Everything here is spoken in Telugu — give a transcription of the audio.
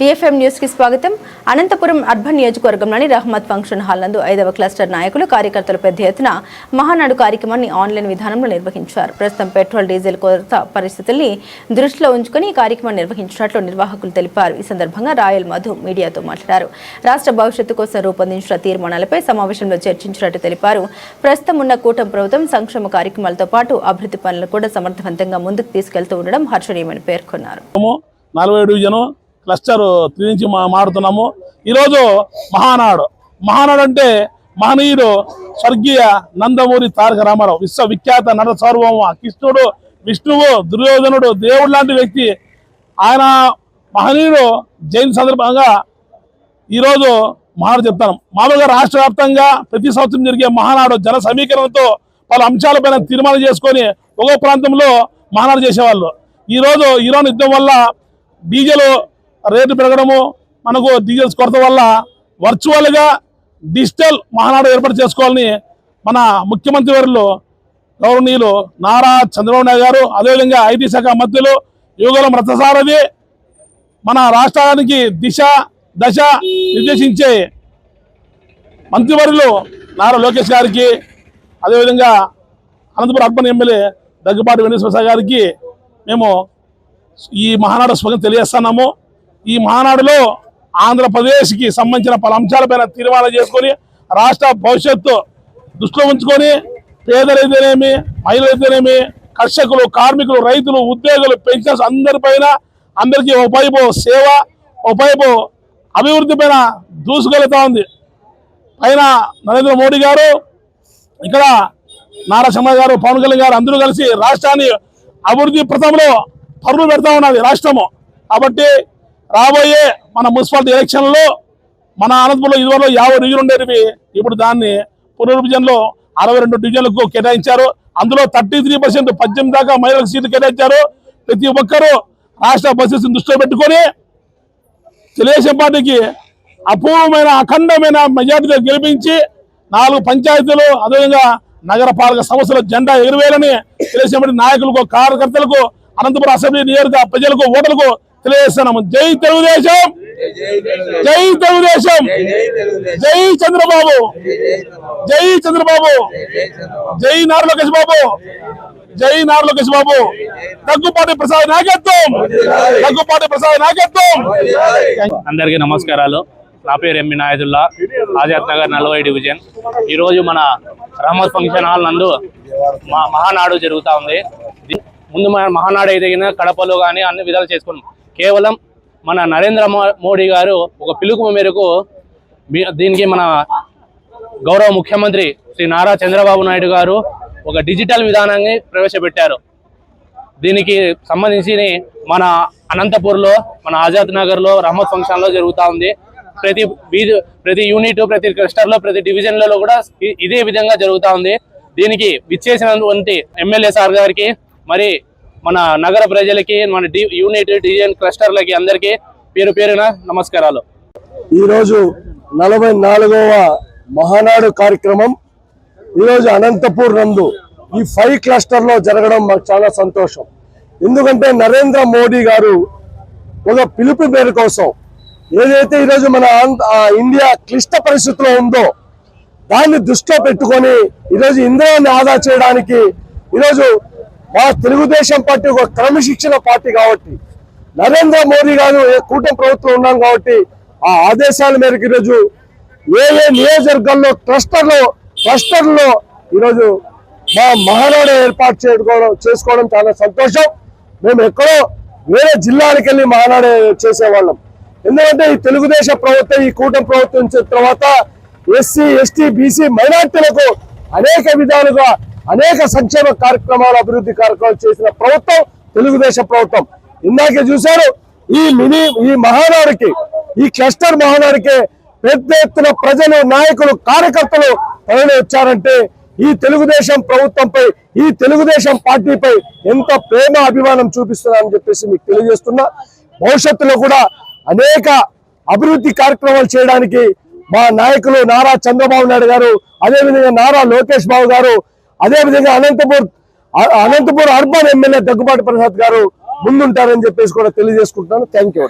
VFM న్యూస్ కి స్వాగతం. అనంతపురం అర్బన్ నియోజకవర్గంలోని రహమత్ ఫంక్షన్ హాల్ నందు 5వ క్లస్టర్ నాయకులు కార్యకర్తలు పెద్ద ఎత్తున మహానాడు కార్యక్రమాన్ని ఆన్లైన్ విధానంలో నిర్వహించారు. ప్రస్తుతం పెట్రోల్ డీజిల్ కొరత పరిస్థితుల్ని దృష్టిలో ఉంచుకుని ఈ కార్యక్రమాన్ని నిర్వహించినట్లు నిర్వాహకులు తెలిపారు. ఈ సందర్భంగా రాయల్ మధు మీడియాతో మాట్లాడారు. రాష్ట్ర భవిష్యత్తు కోసం రూపొందించిన తీర్మానాలపై సమావేశంలో చర్చించినట్టు తెలిపారు. ప్రస్తుతం ఉన్న కూటమి ప్రభుత్వం సంక్షేమ కార్యక్రమాలతో పాటు అభివృద్ధి పనులను కూడా సమర్థవంతంగా ముందుకు తీసుకెళ్తూ ఉండడం హర్షణీయమని పేర్కొన్నారు. క్లస్టర్ 3 నుంచి మారుతున్నాము. ఈరోజు మహానాడు అంటే మహనీయుడు స్వర్గీయ నందమూరి తారక రామారావు, విశ్వవిఖ్యాత నట సార్వభౌమ కృష్ణుడు, విష్ణువు, దుర్యోధనుడు, దేవుడు లాంటి వ్యక్తి. ఆయన మహనీయుడు జయంతి సందర్భంగా ఈరోజు మహానాడు చెప్తాను. మామూలుగా రాష్ట్ర వ్యాప్తంగా ప్రతి సంవత్సరం జరిగే మహానాడు జన సమీకరణతో పలు అంశాలపైన తీర్మానం చేసుకొని ఒక్కో ప్రాంతంలో మహానాడు చేసేవాళ్ళు. ఈరోజు ఇరాన్ యుద్ధం వల్ల డీజిల్ రేటు పెరగడము, మనకు డీజిల్స్ కొరత వల్ల వర్చువల్గా డిజిటల్ మహానాడు ఏర్పాటు చేసుకోవాలని మన ముఖ్యమంత్రి వర్యులు గౌరవనీయులు నారా చంద్రబాబు నాయుడు గారు, అదేవిధంగా ఐటీ శాఖ మంత్రులు యుగళం రథసారథి మన రాష్ట్రానికి దశ నిర్దేశించే మంత్రివర్యులు నారా లోకేష్ గారికి, అదేవిధంగా అనంతపురం అర్బన్ ఎమ్మెల్యే దగ్గుబాటి వెంకటేశ్వర గారికి మేము ఈ మహానాడు స్వాగతం తెలియజేస్తున్నాము. ఈ మహానాడులో ఆంధ్రప్రదేశ్కి సంబంధించిన పలు అంశాలపైన తీర్మానం చేసుకొని రాష్ట్ర భవిష్యత్తు దృష్టిలో ఉంచుకొని పేదలైతేనేమి, మహిళలైతేనేమి, కర్షకులు, కార్మికులు, రైతులు, ఉద్యోగులు, పెన్షన్స్ అందరికీ ఒకవైపు సేవ, ఒకవైపు అభివృద్ధి పైన దూసుకెళ్తా ఉంది. పైన నరేంద్ర మోడీ గారు, ఇక్కడ నారా చంద్రబాబు గారు, పవన్ కళ్యాణ్ గారు అందరూ కలిసి రాష్ట్రాన్ని అభివృద్ధి పథంలో పరుగులు పెడతా ఉన్నది రాష్ట్రము. కాబట్టి రాబోయే మన మున్సిపాలిటీ ఎలక్షన్లో మన అనంతపురంలో ఇదివరకు 50 డివిజన్లు ఉండేవి. ఇప్పుడు దాన్ని పునర్విభజనలో 62 డివిజన్లకు కేటాయించారు. అందులో 33% 18 దాకా మహిళలకు సీట్లు కేటాయించారు. ప్రతి ఒక్కరూ రాష్ట్ర పరిస్థితిని దృష్టిలో పెట్టుకొని తెలుగుదేశం పార్టీకి అపూర్వమైన అఖండమైన మెజార్టీతో గెలిపించి 4 పంచాయతీలు, అదేవిధంగా నగరపాలక సంస్థల జెండా ఎగురవేయాలని తెలుగుదేశం పార్టీ నాయకులకు, కార్యకర్తలకు, అనంతపురం అసెంబ్లీ నియోజక ప్రజలకు, ఓటర్లకు తెలియజేస్తున్నాము. జై తెలుగుదేశం, జై తెలుగుదేశం, జై చంద్రబాబు, జై చంద్రబాబు, జై నారా లోకేష్ బాబు, జై నారా లోకేష్ బాబు, దగ్గుపాటి ప్రసాద్ నాయకత్వం, దగ్గుపాటి ప్రసాద్ నాయకత్వం. అందరికీ నమస్కారాలు. నా పేరు ఎంబి నాయదుల్లా, ఆజాద్ నగర్ 40 డివిజన్. ఈరోజు మన రహమత్ ఫంక్షన్ హాల్ నందు మహానాడు జరుగుతూ ఉంది. ముందు మన మహానాడు అయితే కడపలో కానీ అన్ని విధాలు చేసుకున్నాం. కేవలం మన నరేంద్ర మోడీ గారు ఒక పిలుపు మేరకు దీనికి మన గౌరవ ముఖ్యమంత్రి శ్రీ నారా చంద్రబాబు నాయుడు గారు ఒక డిజిటల్ విధానాన్ని ప్రవేశపెట్టారు. దీనికి సంబంధించి మన అనంతపూర్లో, మన ఆజాద్ నగర్లో రహమత్ ఫంక్షన్లో జరుగుతూ ఉంది. ప్రతి యూనిట్, ప్రతి క్లస్టర్లో, ప్రతి డివిజన్లలో కూడా ఇదే విధంగా జరుగుతూ ఉంది. దీనికి విచ్చేసినటువంటి ఎమ్మెల్యే సార్ గారికి, మరి మన నగర ప్రజలకి, మన యూనిట్, డివిజన్, క్లస్టర్లకి అందరికీ పేరు పేరున నమస్కారాలు. ఈరోజు 44వ మహానాడు కార్యక్రమం ఈరోజు అనంతపూర్ నందు ఈ 5 క్లస్టర్లో జరగడం మాకు చాలా సంతోషం. ఎందుకంటే నరేంద్ర మోడీ గారు ఒక పిలుపు మేర కోసం ఏదైతే ఈరోజు మన ఇండియా క్లిష్ట పరిస్థితిలో ఉందో దాన్ని దృష్టిలో పెట్టుకొని ఈరోజు ఇంధనాన్ని ఆదా చేయడానికి ఈరోజు మా తెలుగుదేశం పార్టీ ఒక క్రమశిక్షణ పార్టీ కాబట్టి, నరేంద్ర మోడీ గారు కూటమి ప్రభుత్వం ఉన్నాం కాబట్టి ఆ ఆదేశాల మేరకు ఈరోజు ఏ నియోజకవర్గాల్లో క్లస్టర్లో ఈరోజు మా మహానాడు ఏర్పాటు చేసుకోవడం చాలా సంతోషం. మేము ఎక్కడో వేరే జిల్లాలకు వెళ్ళి మహానాడు చేసేవాళ్ళం. ఎందుకంటే ఈ తెలుగుదేశం ప్రభుత్వం, ఈ కూటమి ప్రభుత్వం తర్వాత ఎస్సీ, ఎస్టీ, బీసీ మైనార్టీలకు అనేక విధాలుగా అనేక సంక్షేమ కార్యక్రమాలు, అభివృద్ధి కార్యక్రమాలు చేసిన ప్రభుత్వం తెలుగుదేశం ప్రభుత్వం. ఇందాకే చూశారు, ఈ మహానాడుకి, ఈ క్లస్టర్ మహానాడుకి పెద్ద ఎత్తున ప్రజలు, నాయకులు, కార్యకర్తలు తరలి వచ్చారంటే ఈ తెలుగుదేశం ప్రభుత్వంపై, ఈ తెలుగుదేశం పార్టీపై ఎంత ప్రేమ, అభిమానం చూపిస్తున్నారని చెప్పేసి మీకు తెలియజేస్తున్నా. భవిష్యత్తులో కూడా అనేక అభివృద్ధి కార్యక్రమాలు చేయడానికి మా నాయకులు నారా చంద్రబాబు నాయుడు గారు, అదేవిధంగా నారా లోకేష్ బాబు గారు, అదేవిధంగా అనంతపూర్ అర్బన్ ఎమ్మెల్యే దగ్గుబాటి ప్రసాద్ గారు ముందుంటారని చెప్పేసి కూడా తెలియజేసుకుంటున్నాను. Thank you.